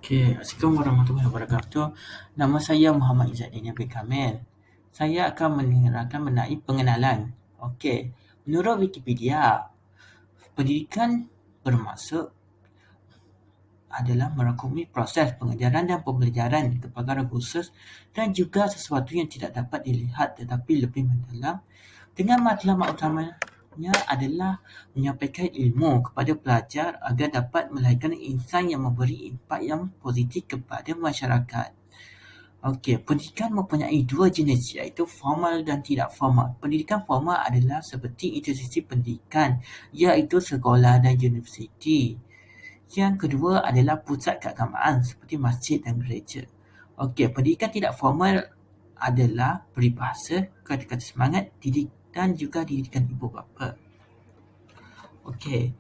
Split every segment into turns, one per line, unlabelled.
Okey, Assalamualaikum warahmatullahi wabarakatuh. Nama saya Muhammad Izzaddin bin Kamil. Saya akan menerangkan mengenai pengenalan. Okey, menurut Wikipedia, pendidikan bermaksud adalah merangkumi proses pengajaran dan pembelajaran ke perkara khusus dan juga sesuatu yang tidak dapat dilihat tetapi lebih mendalam dengan matlamat utamanya adalah menyampaikan ilmu kepada pelajar agar dapat melahirkan insan yang memberi impak yang positif kepada masyarakat. Okey, pendidikan mempunyai dua jenis iaitu formal dan tidak formal. Pendidikan formal adalah seperti institusi pendidikan iaitu sekolah dan universiti. Yang kedua adalah pusat keagamaan seperti masjid dan gereja. Okey, pendidikan tidak formal adalah peribahasa, kata-kata semangat, didik dan juga didikan ibu bapa. Okey,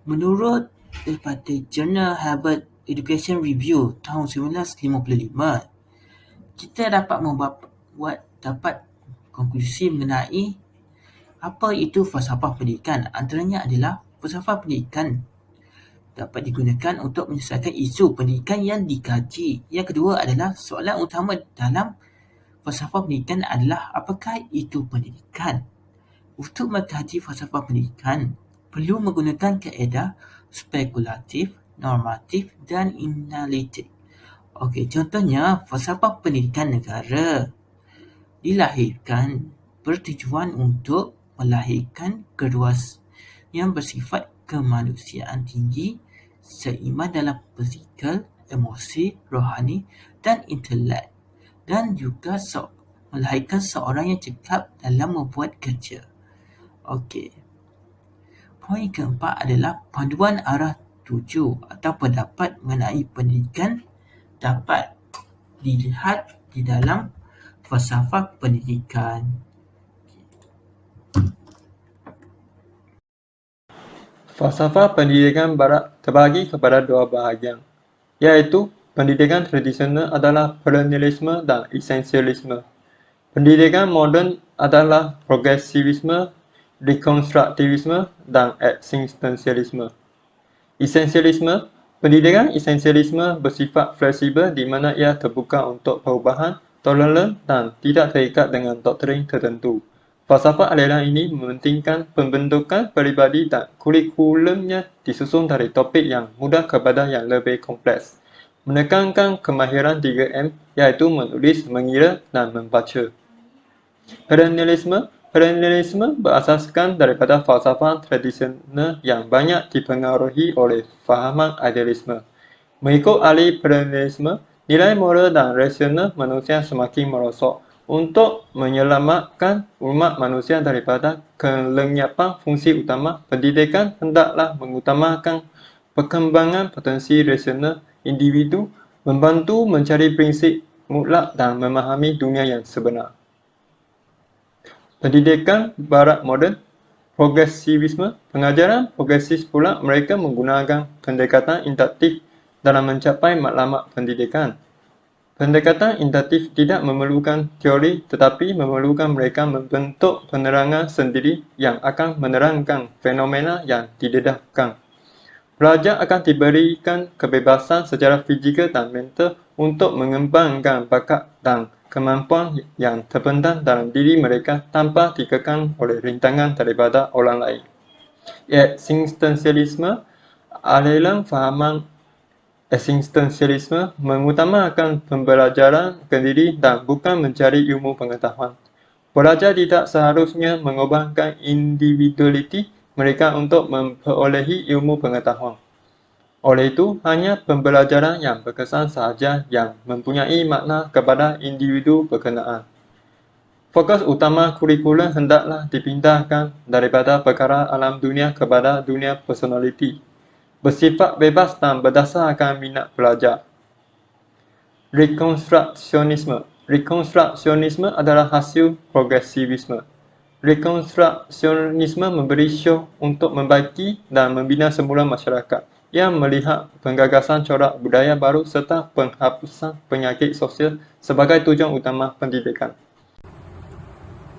menurut daripada Journal Harvard Education Review tahun 1955, kita dapat dapat konklusi mengenai apa itu falsafah pendidikan. Antaranya adalah falsafah pendidikan dapat digunakan untuk menyelesaikan isu pendidikan yang dikaji. Yang kedua adalah soalan utama dalam falsafah pendidikan adalah apakah itu pendidikan. Untuk mengkaji falsafah pendidikan, perlu menggunakan kaedah spekulatif, normatif dan analitik. Okey, contohnya falsafah pendidikan negara dilahirkan bertujuan untuk melahirkan kedudukan yang bersifat kemanusiaan tinggi, seiman dalam fizikal, emosi, rohani dan intelek dan juga melahirkan seorang yang cekap dalam membuat kerja. Okey. Poin keempat adalah panduan arah tuju atau pendapat mengenai pendidikan dapat dilihat di dalam falsafah pendidikan.
Falsafah pendidikan barat terbagi kepada dua bahagian, iaitu pendidikan tradisional adalah perennialisme dan esensialisme. Pendidikan moden adalah progresivisme, rekonstruktivisme, dan eksistensialisme. Esensialisme, pendidikan esensialisme bersifat fleksibel di mana ia terbuka untuk perubahan, toleran dan tidak terikat dengan doktrin tertentu. Falsafah aliran ini mementingkan pembentukan peribadi dan kurikulumnya disusun dari topik yang mudah kepada yang lebih kompleks. Menekankan kemahiran 3M iaitu menulis, mengira dan membaca. Perennialisme berasaskan daripada falsafah tradisional yang banyak dipengaruhi oleh fahaman idealisme. Mengikut ahli perennialisme, nilai moral dan rasional manusia semakin merosot. Untuk menyelamatkan umat manusia daripada kelenyapan fungsi utama, pendidikan hendaklah mengutamakan perkembangan potensi rasional individu, membantu mencari prinsip mutlak dan memahami dunia yang sebenar. Pendidikan barat moden, progresivisme, pengajaran progresif pula mereka menggunakan pendekatan induktif dalam mencapai matlamat pendidikan. Pendekatan induktif tidak memerlukan teori tetapi memerlukan mereka membentuk penerangan sendiri yang akan menerangkan fenomena yang didedahkan. Pelajar akan diberikan kebebasan secara fizikal dan mental untuk mengembangkan bakat dan kemampuan yang terpendam dalam diri mereka tanpa dikekang oleh rintangan daripada orang lain. Eksistensialisme, aliran fahaman eksistensialisme mengutamakan pembelajaran sendiri dan bukan mencari ilmu pengetahuan. Pelajar tidak seharusnya mengorbankan individualiti mereka untuk memperolehi ilmu pengetahuan. Oleh itu, hanya pembelajaran yang berkesan sahaja yang mempunyai makna kepada individu berkenaan. Fokus utama kurikulum hendaklah dipindahkan daripada perkara alam dunia kepada dunia personaliti, bersifat bebas dan berdasarkan minat pelajar. Rekonstruksionisme adalah hasil progresivisme. Rekonstruksionisme memberi syuh untuk membaiki dan membina semula masyarakat. Ia melihat penggagasan corak budaya baru serta penghapusan penyakit sosial sebagai tujuan utama pendidikan.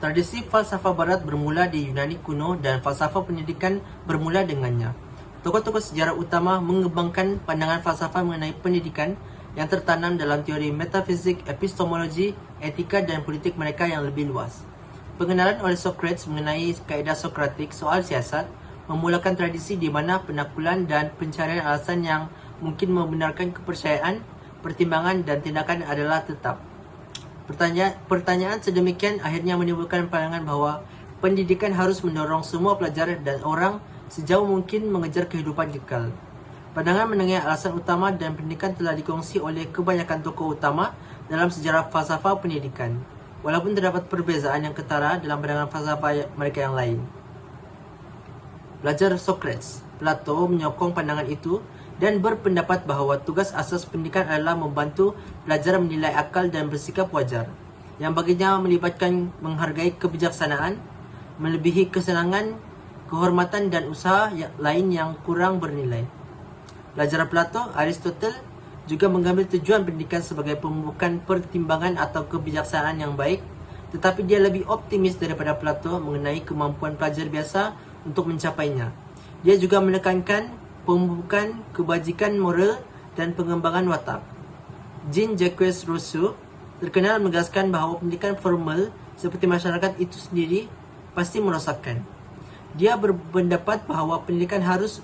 Tradisi falsafah barat bermula di Yunani kuno dan falsafah pendidikan bermula dengannya. Tokoh-tokoh sejarah utama mengembangkan pandangan falsafah mengenai pendidikan yang tertanam dalam teori metafizik, epistemologi, etika dan politik mereka yang lebih luas. Pengenalan oleh Socrates mengenai kaedah Sokratik soal siasat memulakan tradisi di mana penakulan dan pencarian alasan yang mungkin membenarkan kepercayaan, pertimbangan dan tindakan adalah tetap. Pertanyaan sedemikian akhirnya menimbulkan pandangan bahawa pendidikan harus mendorong semua pelajar dan orang sejauh mungkin mengejar kehidupan kekal. Pandangan mengenai alasan utama dan pendidikan telah dikongsi oleh kebanyakan tokoh utama dalam sejarah falsafah pendidikan, walaupun terdapat perbezaan yang ketara dalam pandangan falsafah mereka yang lain. Pelajar Socrates, Plato menyokong pandangan itu dan berpendapat bahawa tugas asas pendidikan adalah membantu pelajar menilai akal dan bersikap wajar, yang baginya melibatkan menghargai kebijaksanaan, melebihi kesenangan, kehormatan dan usaha lain yang kurang bernilai. Pelajar Plato, Aristotle, juga mengambil tujuan pendidikan sebagai bukan pertimbangan atau kebijaksanaan yang baik, tetapi dia lebih optimis daripada Plato mengenai kemampuan pelajar biasa untuk mencapainya. Dia juga menekankan pembukaan kebajikan moral dan pengembangan watak. Jean-Jacques Rousseau terkenal menegaskan bahawa pendidikan formal seperti masyarakat itu sendiri pasti merosakkan. Dia berpendapat bahawa pendidikan harus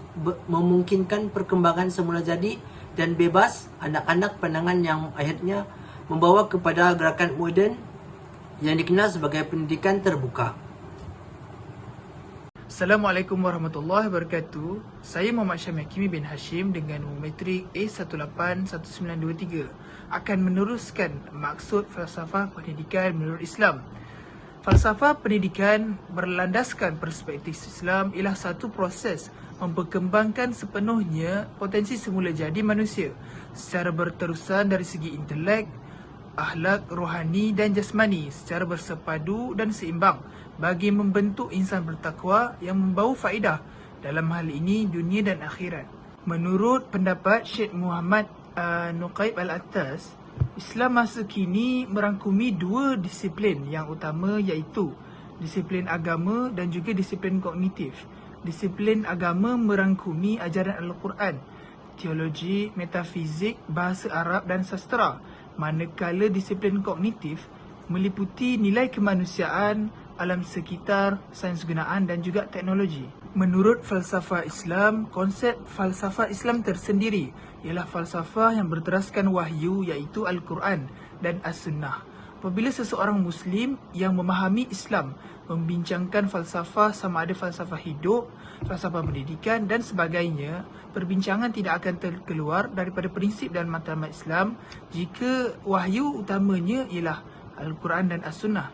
memungkinkan perkembangan semula jadi dan bebas anak-anak, pandangan yang akhirnya membawa kepada gerakan moden yang dikenal sebagai pendidikan terbuka.
Assalamualaikum warahmatullahi wabarakatuh. Saya Muhammad Syamil Hakimi bin Hashim dengan metrik A181923 akan meneruskan maksud falsafah pendidikan menurut Islam. Falsafah pendidikan berlandaskan perspektif Islam ialah satu proses memperkembangkan sepenuhnya potensi semula jadi manusia secara berterusan dari segi intelek, akhlak, rohani dan jasmani secara bersepadu dan seimbang bagi membentuk insan bertakwa yang membawa faedah dalam hal ini dunia dan akhirat. Menurut pendapat Syekh Muhammad Nuqaib Al-Attas, Islam masa kini merangkumi dua disiplin yang utama iaitu disiplin agama dan juga disiplin kognitif. Disiplin agama merangkumi ajaran Al-Quran, teologi, metafizik, bahasa Arab dan sastera, manakala disiplin kognitif meliputi nilai kemanusiaan, alam sekitar, sains gunaan dan juga teknologi. Menurut falsafah Islam, konsep falsafah Islam tersendiri ialah falsafah yang berteraskan wahyu iaitu Al-Quran dan As-Sunnah. Apabila seseorang Muslim yang memahami Islam membincangkan falsafah sama ada falsafah hidup, falsafah pendidikan dan sebagainya, perbincangan tidak akan terkeluar daripada prinsip dan matlamat Islam jika wahyu utamanya ialah Al-Quran dan As-Sunnah.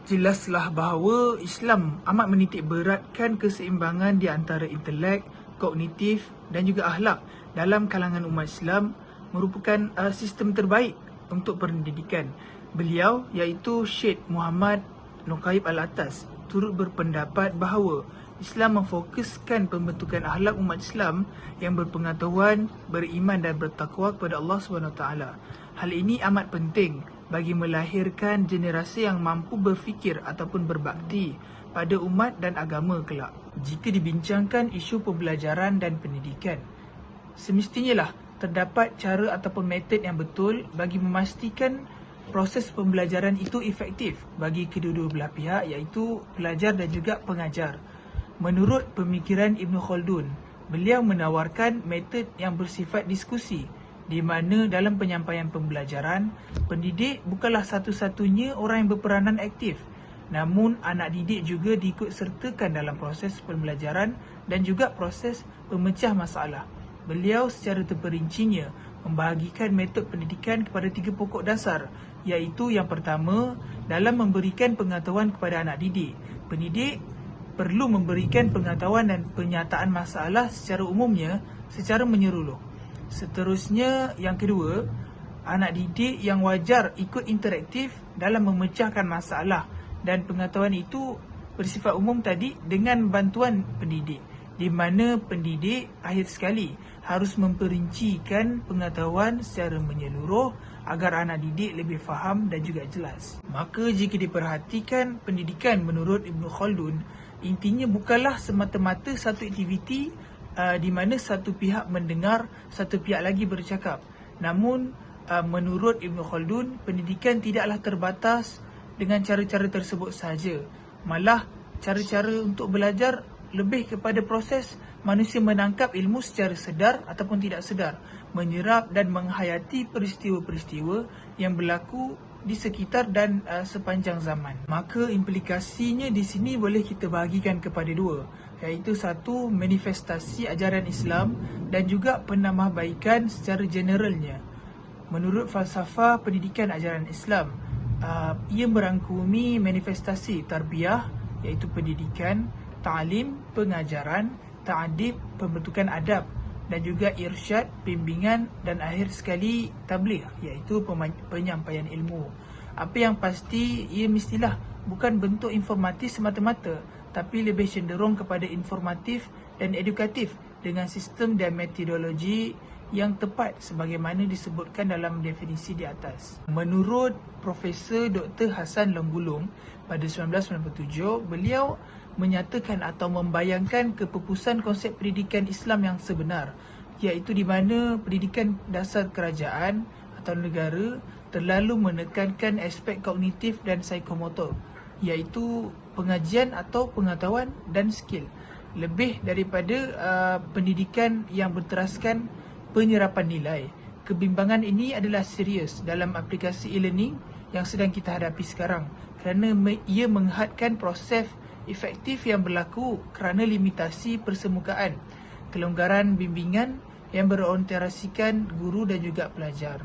Jelaslah bahawa Islam amat menitik beratkan keseimbangan di antara intelek, kognitif dan juga akhlak dalam kalangan umat Islam merupakan sistem terbaik untuk pendidikan. Beliau iaitu Syekh Muhammad Nuqaib Al-Attas turut berpendapat bahawa Islam memfokuskan pembentukan akhlak umat Islam yang berpengetahuan, beriman dan bertakwa kepada Allah SWT. Hal ini amat penting bagi melahirkan generasi yang mampu berfikir ataupun berbakti pada umat dan agama kelak. Jika dibincangkan isu pembelajaran dan pendidikan, semestinya terdapat cara ataupun metod yang betul bagi memastikan proses pembelajaran itu efektif bagi kedua-dua belah pihak iaitu pelajar dan juga pengajar. Menurut pemikiran Ibn Khaldun, beliau menawarkan metod yang bersifat diskusi di mana dalam penyampaian pembelajaran, pendidik bukanlah satu-satunya orang yang berperanan aktif, namun anak didik juga diikut sertakan dalam proses pembelajaran dan juga proses pemecah masalah. Beliau secara terperincinya membahagikan metod pendidikan kepada 3 pokok dasar, iaitu yang pertama, dalam memberikan pengetahuan kepada anak didik. Pendidik perlu memberikan pengetahuan dan penyataan masalah secara umumnya secara menyeluruh. Seterusnya, yang kedua, anak didik yang wajar ikut interaktif dalam memecahkan masalah dan pengetahuan itu bersifat umum tadi dengan bantuan pendidik, di mana pendidik akhir sekali harus memperincikan pengetahuan secara menyeluruh agar anak didik lebih faham dan juga jelas. Maka jika diperhatikan pendidikan menurut Ibn Khaldun, intinya bukanlah semata-mata satu aktiviti di mana satu pihak mendengar, satu pihak lagi bercakap. Namun menurut Ibn Khaldun, pendidikan tidaklah terbatas dengan cara-cara tersebut sahaja. Malah, cara-cara untuk belajar lebih kepada proses manusia menangkap ilmu secara sedar ataupun tidak sedar, menyerap dan menghayati peristiwa-peristiwa yang berlaku di sekitar dan sepanjang zaman. Maka implikasinya di sini boleh kita bahagikan kepada dua, iaitu satu, manifestasi ajaran Islam dan juga penambahbaikan secara generalnya. Menurut falsafah pendidikan ajaran Islam, ia merangkumi manifestasi tarbiyah, iaitu pendidikan, ta'lim, pengajaran, ta'adib, pembentukan adab, dan juga irsyad, bimbingan, dan akhir sekali tabligh, iaitu penyampaian ilmu. Apa yang pasti, ia mestilah bukan bentuk informatif semata-mata, tapi lebih cenderung kepada informatif dan edukatif dengan sistem dan metodologi yang tepat sebagaimana disebutkan dalam definisi di atas. Menurut Profesor Dr. Hassan Lenggulung pada 1997, beliau menyatakan atau membayangkan kepupusan konsep pendidikan Islam yang sebenar, iaitu di mana pendidikan dasar kerajaan atau negara terlalu menekankan aspek kognitif dan psikomotor, iaitu pengajian atau pengetahuan dan skill, lebih daripada pendidikan yang berteraskan penyerapan nilai. Kebimbangan ini adalah serius dalam aplikasi e-learning yang sedang kita hadapi sekarang, kerana ia menghadkan proses efektif yang berlaku kerana limitasi persemukaan, kelonggaran bimbingan yang berorientasikan guru dan juga pelajar.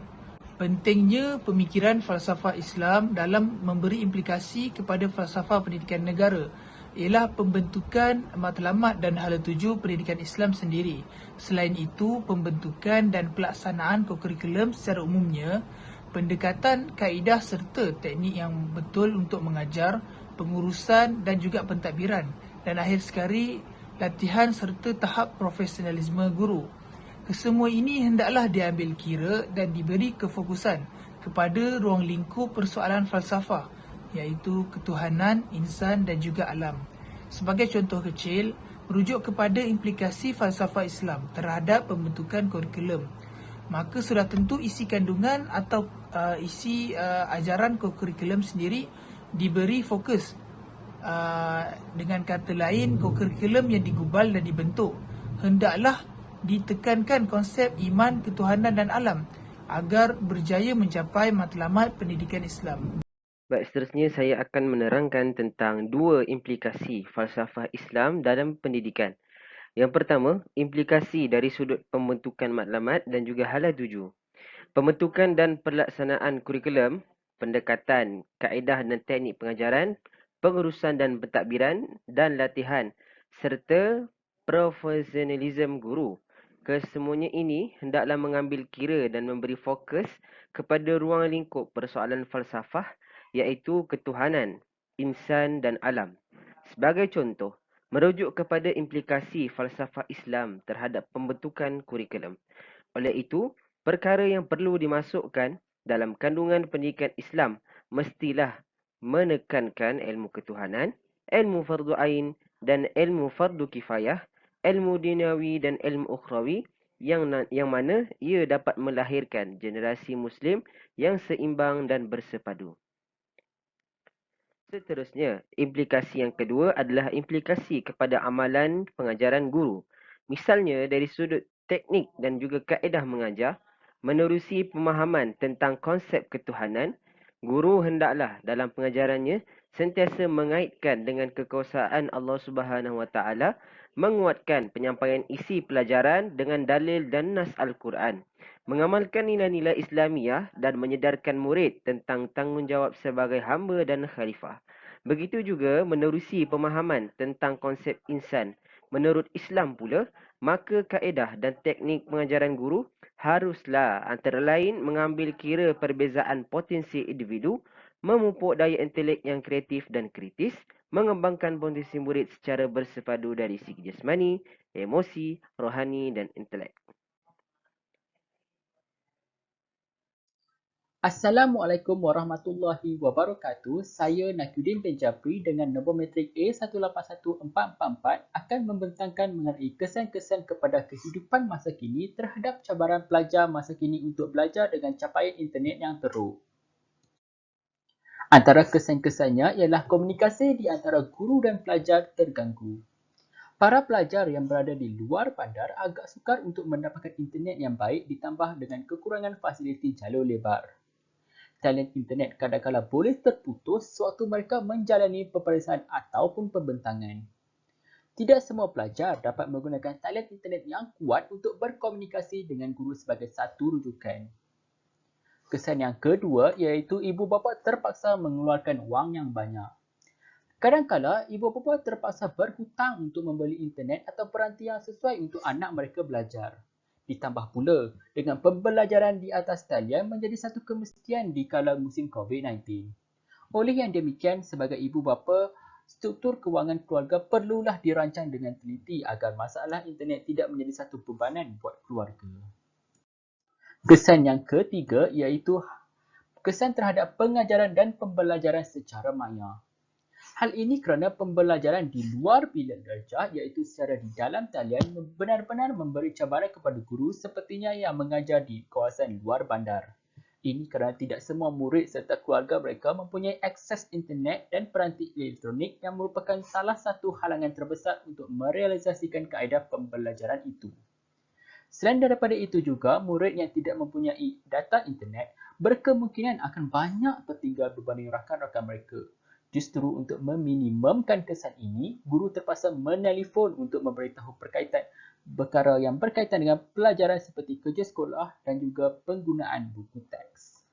Pentingnya pemikiran falsafah Islam dalam memberi implikasi kepada falsafah pendidikan negara ialah pembentukan matlamat dan hala tuju pendidikan Islam sendiri. Selain itu, pembentukan dan pelaksanaan kurikulum secara umumnya, pendekatan kaedah serta teknik yang betul untuk mengajar, pengurusan dan juga pentadbiran, dan akhir sekali latihan serta tahap profesionalisme guru. Kesemua ini hendaklah diambil kira dan diberi kefokusan kepada ruang lingkup persoalan falsafah, iaitu ketuhanan, insan dan juga alam. Sebagai contoh kecil, merujuk kepada implikasi falsafah Islam terhadap pembentukan kurikulum, maka sudah tentu isi kandungan atau isi ajaran kurikulum sendiri diberi fokus. Dengan kata lain, kurikulum yang digubal dan dibentuk hendaklah ditekankan konsep iman, ketuhanan dan alam agar berjaya mencapai matlamat pendidikan Islam.
Baik, seterusnya saya akan menerangkan tentang dua implikasi falsafah Islam dalam pendidikan. Yang pertama, implikasi dari sudut pembentukan matlamat dan juga hala tuju. Pembentukan dan pelaksanaan kurikulum, pendekatan, kaedah dan teknik pengajaran, pengurusan dan pentadbiran dan latihan, serta profesionalisme guru. Kesemuanya ini hendaklah mengambil kira dan memberi fokus kepada ruang lingkup persoalan falsafah, iaitu ketuhanan, insan dan alam. Sebagai contoh, merujuk kepada implikasi falsafah Islam terhadap pembentukan kurikulum. Oleh itu, perkara yang perlu dimasukkan dalam kandungan pendidikan Islam mestilah menekankan ilmu ketuhanan, ilmu fardu ain dan ilmu fardu kifayah, ilmu duniawi dan ilmu ukhrawi yang mana ia dapat melahirkan generasi Muslim yang seimbang dan bersepadu. Seterusnya, implikasi yang kedua adalah implikasi kepada amalan pengajaran guru. Misalnya dari sudut teknik dan juga kaedah mengajar, menerusi pemahaman tentang konsep ketuhanan, guru hendaklah dalam pengajarannya sentiasa mengaitkan dengan kekuasaan Allah Subhanahu Wa Taala, menguatkan penyampaian isi pelajaran dengan dalil dan nas Al-Quran, mengamalkan nilai-nilai Islamiah dan menyedarkan murid tentang tanggungjawab sebagai hamba dan khalifah. Begitu juga menerusi pemahaman tentang konsep insan. Menurut Islam pula, maka kaedah dan teknik pengajaran guru haruslah antara lain mengambil kira perbezaan potensi individu, memupuk daya intelek yang kreatif dan kritis, mengembangkan potensi murid secara bersepadu dari segi jasmani, emosi, rohani dan intelek.
Assalamualaikum warahmatullahi wabarakatuh. Saya Nakyuddin bin Japri dengan nombor matrik A181444 akan membentangkan mengenai kesan-kesan kepada kehidupan masa kini terhadap cabaran pelajar masa kini untuk belajar dengan capaian internet yang teruk. Antara kesan-kesannya ialah komunikasi di antara guru dan pelajar terganggu. Para pelajar yang berada di luar bandar agak sukar untuk mendapatkan internet yang baik ditambah dengan kekurangan fasiliti jalur lebar. Talian internet kadang-kadang boleh terputus sewaktu mereka menjalani peperiksaan ataupun pembentangan. Tidak semua pelajar dapat menggunakan talian internet yang kuat untuk berkomunikasi dengan guru sebagai satu rujukan. Kesan yang kedua iaitu ibu bapa terpaksa mengeluarkan wang yang banyak. Kadang-kadang ibu bapa terpaksa berhutang untuk membeli internet atau peranti yang sesuai untuk anak mereka belajar. Ditambah pula, dengan pembelajaran di atas talian menjadi satu kemestian di kala musim COVID-19. Oleh yang demikian, sebagai ibu bapa, struktur kewangan keluarga perlulah dirancang dengan teliti agar masalah internet tidak menjadi satu bebanan buat keluarga. Kesan yang ketiga iaitu kesan terhadap pengajaran dan pembelajaran secara maya. Hal ini kerana pembelajaran di luar bilik darjah iaitu secara di dalam talian benar-benar memberi cabaran kepada guru sepertinya yang mengajar di kawasan luar bandar. Ini kerana tidak semua murid serta keluarga mereka mempunyai akses internet dan peranti elektronik yang merupakan salah satu halangan terbesar untuk merealisasikan kaedah pembelajaran itu. Selain daripada itu juga, murid yang tidak mempunyai data internet berkemungkinan akan banyak tertinggal berbanding rakan-rakan mereka. Justru untuk meminimumkan kesan ini, guru terpaksa menelefon untuk memberitahu perkara yang berkaitan dengan pelajaran seperti kerja sekolah dan juga penggunaan buku teks.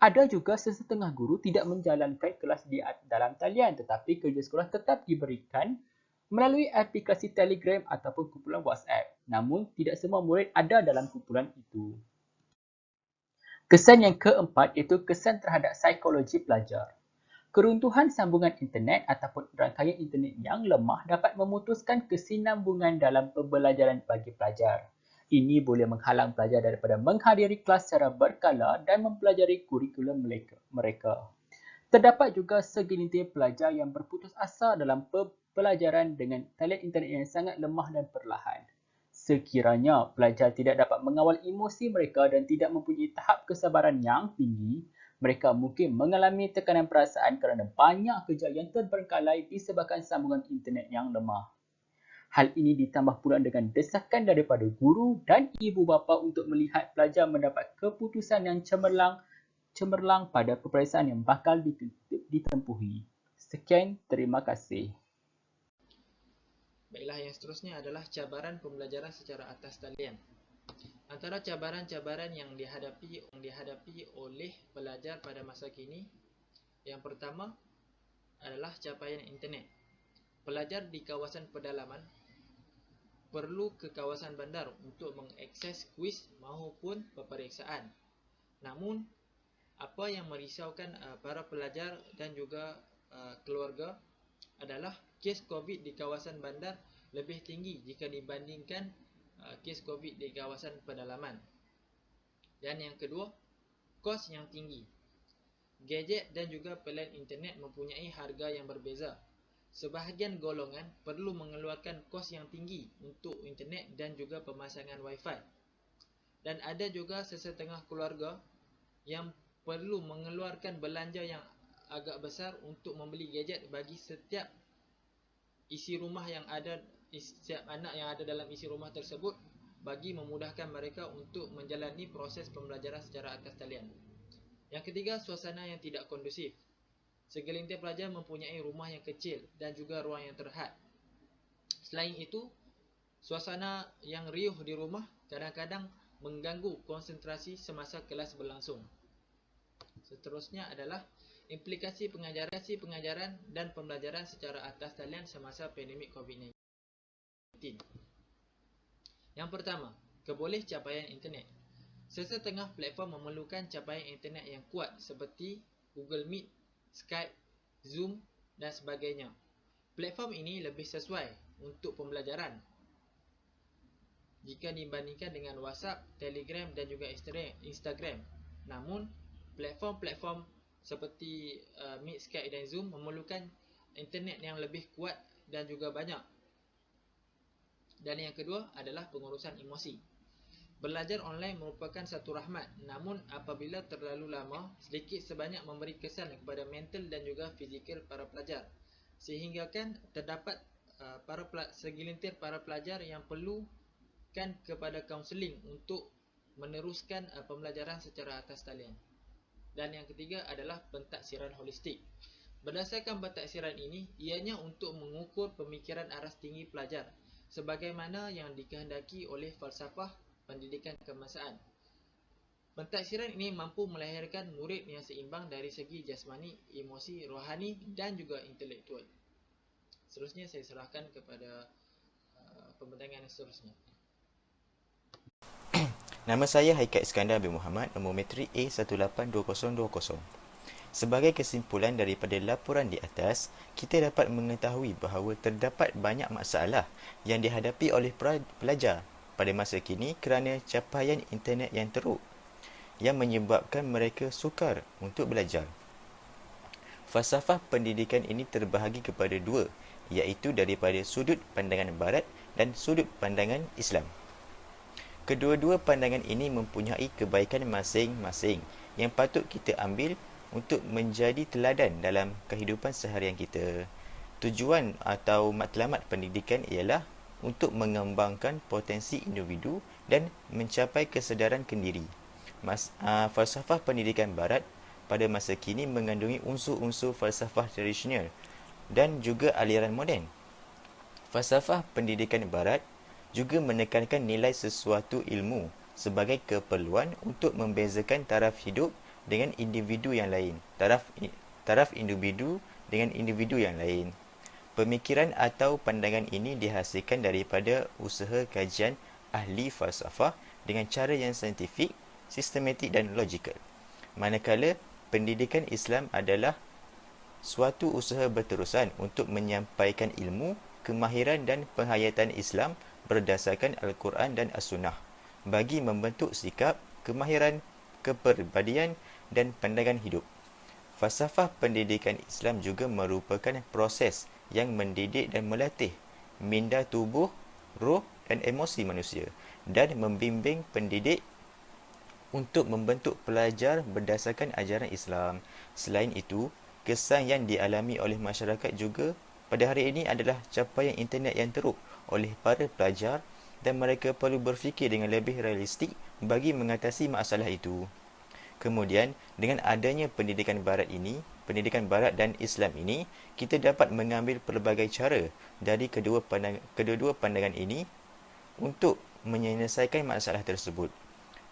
Ada juga sesetengah guru tidak menjalankan kelas di dalam talian tetapi kerja sekolah tetap diberikan melalui aplikasi Telegram ataupun kumpulan WhatsApp. Namun, tidak semua murid ada dalam kumpulan itu. Kesan yang keempat iaitu kesan terhadap psikologi pelajar. Keruntuhan sambungan internet ataupun rangkaian internet yang lemah dapat memutuskan kesinambungan dalam pembelajaran bagi pelajar. Ini boleh menghalang pelajar daripada menghadiri kelas secara berkala dan mempelajari kurikulum mereka. Terdapat juga segelintir pelajar yang berputus asa dalam pelajaran dengan talian internet yang sangat lemah dan perlahan. Sekiranya pelajar tidak dapat mengawal emosi mereka dan tidak mempunyai tahap kesabaran yang tinggi, mereka mungkin mengalami tekanan perasaan kerana banyak kerja yang terbengkalai disebabkan sambungan internet yang lemah. Hal ini ditambah pula dengan desakan daripada guru dan ibu bapa untuk melihat pelajar mendapat keputusan yang cemerlang pada peperiksaan yang bakal ditempuhi. Sekian, terima kasih.
Baiklah, yang seterusnya adalah cabaran pembelajaran secara atas talian. Antara cabaran-cabaran yang dihadapi oleh pelajar pada masa kini, yang pertama adalah capaian internet. Pelajar di kawasan pedalaman perlu ke kawasan bandar untuk mengakses kuis maupun peperiksaan. Namun, apa yang merisaukan para pelajar dan juga keluarga adalah kes COVID di kawasan bandar lebih tinggi jika dibandingkan kes COVID di kawasan pedalaman. Dan yang kedua, kos yang tinggi. Gadget dan juga pelan internet mempunyai harga yang berbeza. Sebahagian golongan perlu mengeluarkan kos yang tinggi untuk internet dan juga pemasangan wifi. Dan ada juga sesetengah keluarga yang perlu mengeluarkan belanja yang agak besar untuk membeli gadget bagi setiap anak yang ada dalam isi rumah tersebut bagi memudahkan mereka untuk menjalani proses pembelajaran secara atas talian. Yang ketiga, suasana yang tidak kondusif. Segelintir pelajar mempunyai rumah yang kecil dan juga ruang yang terhad. Selain itu, suasana yang riuh di rumah kadang-kadang mengganggu konsentrasi semasa kelas berlangsung. Seterusnya adalah implikasi pengajaran dan pembelajaran secara atas talian semasa pandemik COVID-19. Yang pertama, keboleh capaian internet. Sesetengah platform memerlukan capaian internet yang kuat seperti Google Meet, Skype, Zoom dan sebagainya. Platform ini lebih sesuai untuk pembelajaran jika dibandingkan dengan WhatsApp, Telegram dan juga Instagram. Namun,
platform-platform seperti Meet, Skype dan Zoom memerlukan internet yang lebih kuat dan juga banyak. Dan yang kedua adalah pengurusan emosi. Belajar online merupakan satu rahmat, namun apabila terlalu lama, sedikit sebanyak memberi kesan kepada mental dan juga fizikal para pelajar. Sehingga kan terdapat segelintir para pelajar yang perlukan kepada kaunseling untuk meneruskan pembelajaran secara atas talian. Dan yang ketiga adalah pentaksiran holistik. Berdasarkan pentaksiran ini, ianya untuk mengukur pemikiran aras tinggi pelajar sebagaimana yang dikehendaki oleh falsafah pendidikan kebangsaan. Pentaksiran ini mampu melahirkan murid yang seimbang dari segi jasmani, emosi, rohani dan juga intelektual. Seterusnya saya serahkan kepada pembentangan yang seterusnya.
Nama saya Haikal Iskandar bin Muhammad, nombor metrik A182020. Sebagai kesimpulan daripada laporan di atas, kita dapat mengetahui bahawa terdapat banyak masalah yang dihadapi oleh pelajar pada masa kini kerana capaian internet yang teruk yang menyebabkan mereka sukar untuk belajar. Falsafah pendidikan ini terbahagi kepada dua, iaitu daripada sudut pandangan barat dan sudut pandangan Islam. Kedua-dua pandangan ini mempunyai kebaikan masing-masing yang patut kita ambil untuk menjadi teladan dalam kehidupan seharian kita. Tujuan atau matlamat pendidikan ialah untuk mengembangkan potensi individu dan mencapai kesedaran kendiri. Falsafah pendidikan barat pada masa kini mengandungi unsur-unsur falsafah tradisional dan juga aliran moden. Falsafah pendidikan barat juga menekankan nilai sesuatu ilmu sebagai keperluan untuk membezakan taraf hidup dengan individu yang lain. Taraf individu dengan individu yang lain. Pemikiran atau pandangan ini dihasilkan daripada usaha kajian ahli falsafah dengan cara yang saintifik, sistematik dan logikal. Manakala pendidikan Islam adalah suatu usaha berterusan untuk menyampaikan ilmu, kemahiran dan penghayatan Islam berdasarkan Al-Quran dan As-Sunnah bagi membentuk sikap, kemahiran, kepribadian dan pandangan hidup. Falsafah pendidikan Islam juga merupakan proses yang mendidik dan melatih minda tubuh, roh dan emosi manusia dan membimbing pendidik untuk membentuk pelajar berdasarkan ajaran Islam. Selain itu, kesan yang dialami oleh masyarakat juga pada hari ini adalah capaian internet yang teruk oleh para pelajar dan mereka perlu berfikir dengan lebih realistik bagi mengatasi masalah itu. Kemudian, dengan adanya pendidikan barat dan Islam ini, kita dapat mengambil pelbagai cara dari kedua-dua pandangan ini untuk menyelesaikan masalah tersebut.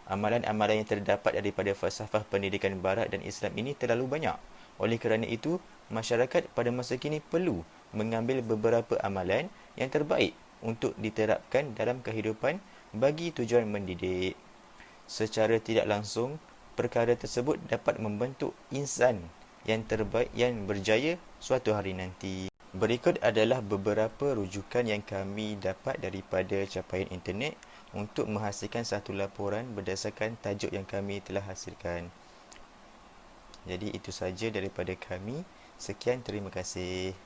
Amalan-amalan yang terdapat daripada falsafah pendidikan barat dan Islam ini terlalu banyak. Oleh kerana itu, masyarakat pada masa kini perlu mengambil beberapa amalan yang terbaik untuk diterapkan dalam kehidupan bagi tujuan mendidik. Secara tidak langsung, perkara tersebut dapat membentuk insan yang terbaik yang berjaya suatu hari nanti. Berikut adalah beberapa rujukan yang kami dapat daripada capaian internet untuk menghasilkan satu laporan berdasarkan tajuk yang kami telah hasilkan. Jadi itu saja daripada kami. Sekian, terima kasih.